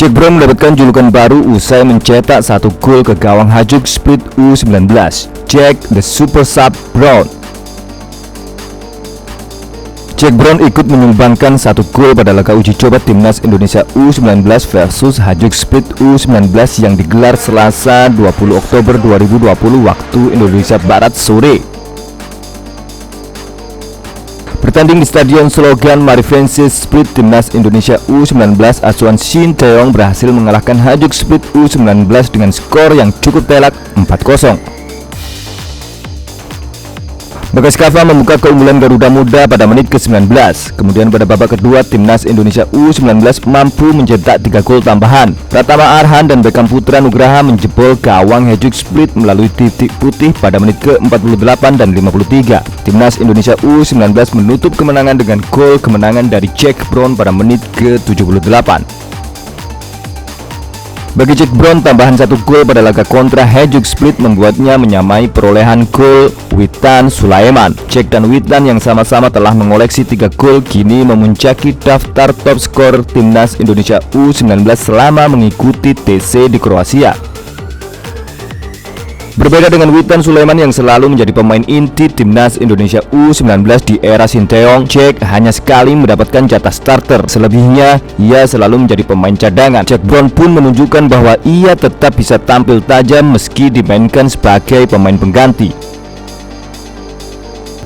Jack Brown mendapatkan julukan baru usai mencetak 1 gol ke gawang Hajduk Split U19. Jack the Super Sub Brown. Jack Brown ikut menyumbangkan 1 gol pada laga uji coba Timnas Indonesia U19 versus Hajduk Split U19 yang digelar Selasa 20 Oktober 2020 waktu Indonesia Barat sore. Bertanding di Stadion Slogan Marienfeld Split, Timnas Indonesia U19 asuhan Shin Tae-yong berhasil mengalahkan Hajduk Split U19 dengan skor yang cukup telak 4-0. Bagas Kava membuka keunggulan Garuda Muda pada menit ke-19. Kemudian pada babak kedua, Timnas Indonesia U19 mampu mencetak 3 gol tambahan. Pratama Arhan dan Beckham Putra Nugraha menjebol gawang Hajduk Split melalui titik putih pada menit ke-48 dan 53. Timnas Indonesia U19 menutup kemenangan dengan gol kemenangan dari Jack Brown pada menit ke-78. Bagi Jack Brown, tambahan 1 gol pada laga kontra Hajduk Split membuatnya menyamai perolehan gol Witan Sulaiman. Jack dan Witan yang sama-sama telah mengoleksi 3 gol kini memuncaki daftar top skor Timnas Indonesia U19 selama mengikuti TC di Kroasia. Berbeda dengan Witan Sulaiman yang selalu menjadi pemain inti Timnas Indonesia U19 di era Shin Tae-yong, Jack hanya sekali mendapatkan jatah starter. Selebihnya, ia selalu menjadi pemain cadangan. Jack Brown pun menunjukkan bahwa ia tetap bisa tampil tajam meski dimainkan sebagai pemain pengganti.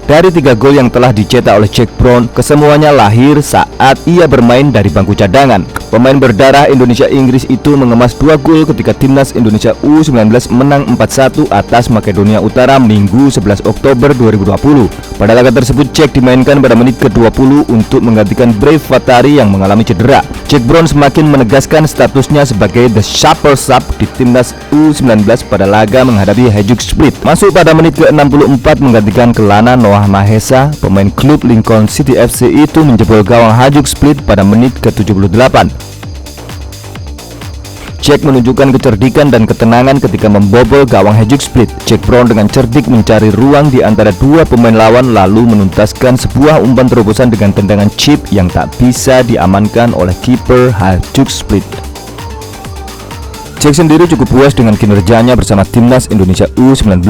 Dari 3 gol yang telah dicetak oleh Jack Brown, kesemuanya lahir saat ia bermain dari bangku cadangan. Pemain berdarah Indonesia Inggris itu mengemas 2 gol ketika Timnas Indonesia U19 menang 4-1 atas Makedonia Utara Minggu 11 Oktober 2020. Pada laga tersebut, Jack dimainkan pada menit ke-20 untuk menggantikan Brave Fatari yang mengalami cedera. Jack Brown semakin menegaskan statusnya sebagai the Super Sub di Timnas U19 pada laga menghadapi Hajduk Split. Masuk pada menit ke-64 menggantikan Kelana Noah Mahesa, pemain klub Lincoln City FC itu menjebol gawang Hajduk Split pada menit ke-78. Jack menunjukkan kecerdikan dan ketenangan ketika membobol gawang Hajduk Split. Jack Brown dengan cerdik mencari ruang di antara 2 pemain lawan lalu menuntaskan sebuah umpan terobosan dengan tendangan chip yang tak bisa diamankan oleh kiper Hajduk Split. Jack sendiri cukup puas dengan kinerjanya bersama Timnas Indonesia U19.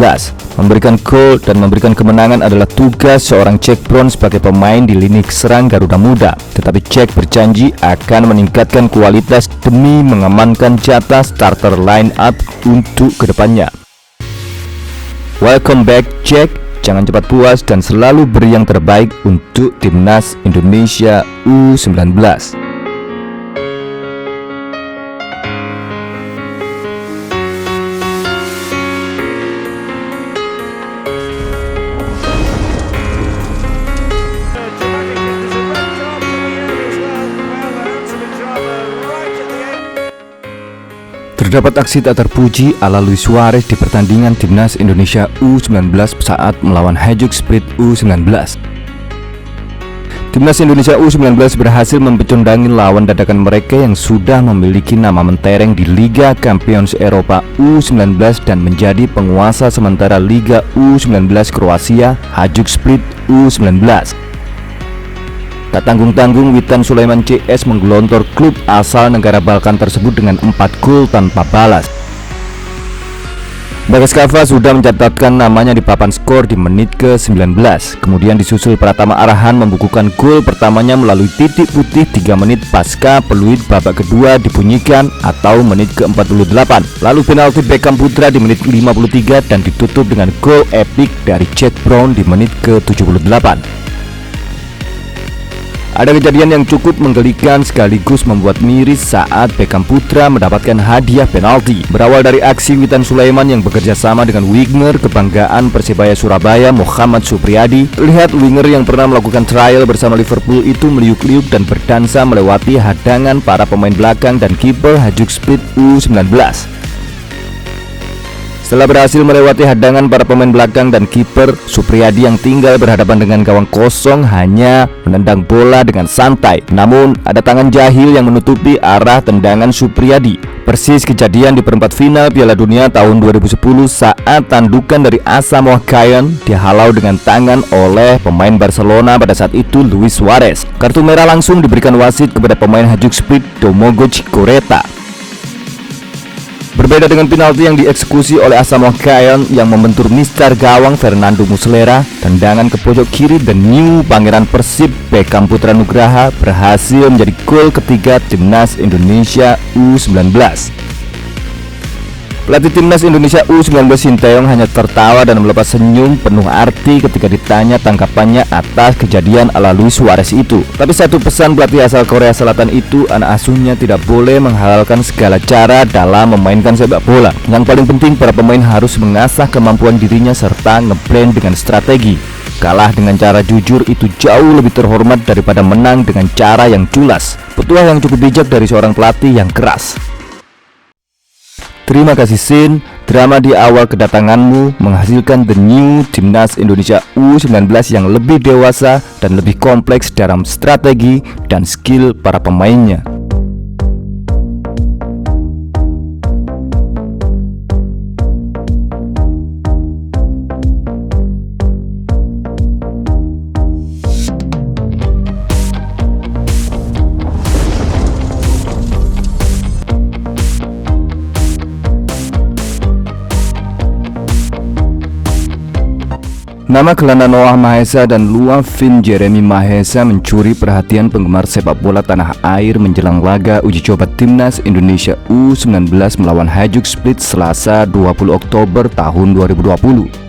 Memberikan gol dan memberikan kemenangan adalah tugas seorang Jack Brown sebagai pemain di lini serang Garuda Muda. Tetapi Jack berjanji akan meningkatkan kualitas demi mengamankan jatah starter line up untuk kedepannya. Welcome back Jack, jangan cepat puas dan selalu beri yang terbaik untuk Timnas Indonesia U19. Terdapat aksi tak terpuji ala Luis Suarez di pertandingan Timnas Indonesia U19 saat melawan Hajduk Split U19. Timnas Indonesia U19 berhasil mempecundangi lawan dadakan mereka yang sudah memiliki nama mentereng di Liga Champions Eropa U19 dan menjadi penguasa sementara Liga U19 Kroasia, Hajduk Split U19. Tak tanggung-tanggung, Witan Sulaiman CS menggelontor klub asal negara Balkan tersebut dengan 4 gol tanpa balas. Bagas Kava sudah mencatatkan namanya di papan skor di menit ke-19. Kemudian disusul Pratama Arhan membukukan gol pertamanya melalui titik putih 3 menit pasca peluit babak kedua dibunyikan atau menit ke-48. Lalu penalti Beckham Putra di menit 53 dan ditutup dengan gol epik dari Jack Brown di menit ke-78. Ada kejadian yang cukup menggelikan sekaligus membuat miris saat Beckham Putra mendapatkan hadiah penalti. Berawal dari aksi Witan Sulaiman yang bekerja sama dengan winger kebanggaan Persebaya Surabaya Muhammad Supriyadi. Lihat winger yang pernah melakukan trial bersama Liverpool itu meliuk-liuk dan berdansa melewati hadangan para pemain belakang dan kiper Hajduk Split U19. Setelah berhasil melewati hadangan para pemain belakang dan kiper, Supriyadi yang tinggal berhadapan dengan gawang kosong hanya menendang bola dengan santai. Namun ada tangan jahil yang menutupi arah tendangan Supriyadi. Persis kejadian di perempat final Piala Dunia tahun 2010 saat tandukan dari Asamoah Gyan dihalau dengan tangan oleh pemain Barcelona pada saat itu Luis Suarez. Kartu merah langsung diberikan wasit kepada pemain Hajduk Split Domagoj Goreta. Berbeda dengan penalti yang dieksekusi oleh Asamoah Gyan yang membentur mistar gawang Fernando Muslera, tendangan ke pojok kiri dan new pangeran Persib Beckham Putra Nugraha berhasil menjadi gol ketiga timnas Indonesia U19. Pelatih timnas Indonesia U19 Sinteyong hanya tertawa dan melepas senyum penuh arti ketika ditanya tanggapannya atas kejadian ala Luis Suarez itu. Tapi satu pesan pelatih asal Korea Selatan itu, anak asuhnya tidak boleh menghalalkan segala cara dalam memainkan sepak bola. Yang paling penting, para pemain harus mengasah kemampuan dirinya serta ngeblend dengan strategi. Kalah dengan cara jujur itu jauh lebih terhormat daripada menang dengan cara yang culas. Petuah yang cukup bijak dari seorang pelatih yang keras. Terima kasih Sin, drama di awal kedatanganmu menghasilkan the new timnas Indonesia U19 yang lebih dewasa dan lebih kompleks dalam strategi dan skill para pemainnya. Nama Kelana Noah Mahesa dan Luah Finn Jeremy Mahesa mencuri perhatian penggemar sepak bola tanah air menjelang laga uji coba timnas Indonesia U19 melawan Hajduk Split Selasa 20 Oktober tahun 2020.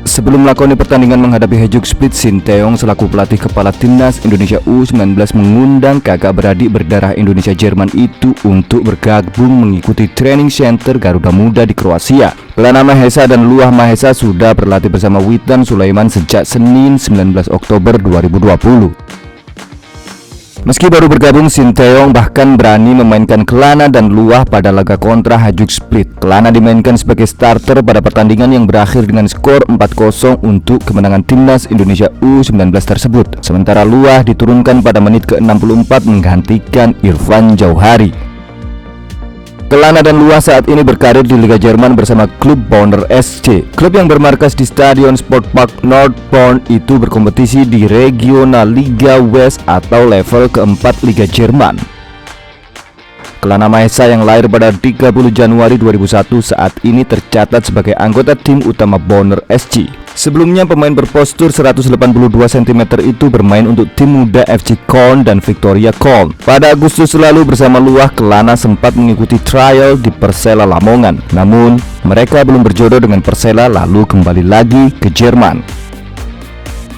Sebelum melakoni pertandingan menghadapi Hajduk Split, Sinteyong selaku pelatih kepala timnas Indonesia U19 mengundang kakak beradik berdarah Indonesia Jerman itu untuk bergabung mengikuti training center Garuda Muda di Kroasia. Kelana Mahesa dan Luah Mahesa sudah berlatih bersama Witan Sulaiman sejak Senin 19 Oktober 2020. Meski baru bergabung, Sinteyong bahkan berani memainkan Kelana dan Luah pada laga kontra Hajduk Split. Kelana dimainkan sebagai starter pada pertandingan yang berakhir dengan skor 4-0 untuk kemenangan timnas Indonesia U19 tersebut. Sementara Luah diturunkan pada menit ke-64 menggantikan Irfan Jauhari. Kelana dan Luah saat ini berkarir di Liga Jerman bersama klub Bonner SC. Klub yang bermarkas di Stadion Sportpark Nordborn itu berkompetisi di Regionalliga West atau level keempat Liga Jerman. Kelana Mahesa yang lahir pada 30 Januari 2001 saat ini tercatat sebagai anggota tim utama Bonner SC. Sebelumnya pemain berpostur 182 cm itu bermain untuk tim muda FC Köln dan Victoria Köln. Pada Agustus lalu bersama Luah, Kelana sempat mengikuti trial di Persela Lamongan. Namun mereka belum berjodoh dengan Persela lalu kembali lagi ke Jerman.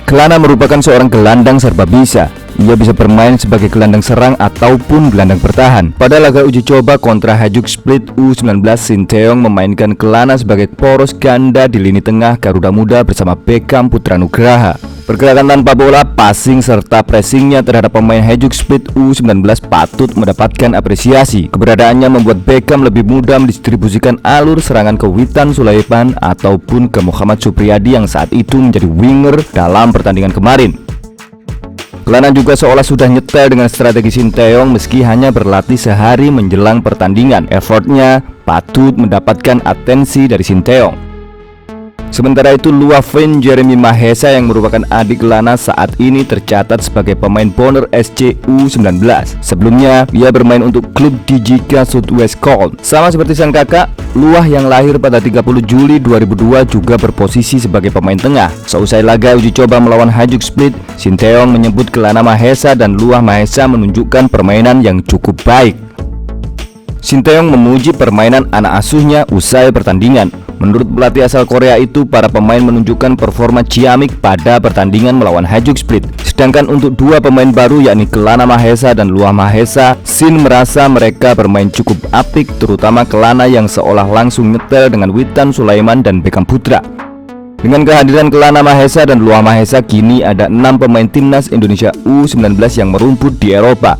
Kelana merupakan seorang gelandang serba bisa. Ia bisa bermain sebagai gelandang serang ataupun gelandang bertahan. Pada laga uji coba kontra Hajduk Split U19, Sinteyong memainkan Kelana sebagai poros ganda di lini tengah Garuda Muda bersama Beckham Putra Nugraha. Pergerakan tanpa bola, passing serta pressingnya terhadap pemain Hajduk Split U19 patut mendapatkan apresiasi. Keberadaannya membuat Beckham lebih mudah mendistribusikan alur serangan ke Witan Sulaiman ataupun ke Muhammad Supriyadi yang saat itu menjadi winger dalam pertandingan kemarin. Kelana juga seolah sudah nyetel dengan strategi Sinteyong meski hanya berlatih sehari menjelang pertandingan. Effortnya patut mendapatkan atensi dari Sinteyong. Sementara itu, Luah Finn Jeremy Mahesa yang merupakan adik Kelana saat ini tercatat sebagai pemain Bonner SC U19. Sebelumnya, ia bermain untuk klub Dijika Southwest Köln. Sama seperti sang kakak, Luah yang lahir pada 30 Juli 2002 juga berposisi sebagai pemain tengah. Seusai laga uji coba melawan Hajduk Split, Sinteyong menyebut Kelana Mahesa dan Luah Mahesa menunjukkan permainan yang cukup baik. Sinteyong memuji permainan anak asuhnya usai pertandingan. Menurut pelatih asal Korea itu, para pemain menunjukkan performa ciamik pada pertandingan melawan Hajduk Split. Sedangkan untuk dua pemain baru yakni Kelana Mahesa dan Luah Mahesa, Sin merasa mereka bermain cukup apik, terutama Kelana yang seolah langsung nyetel dengan Witan Sulaiman dan Beckham Putra. Dengan kehadiran Kelana Mahesa dan Luah Mahesa, kini ada 6 pemain timnas Indonesia U19 yang merumput di Eropa.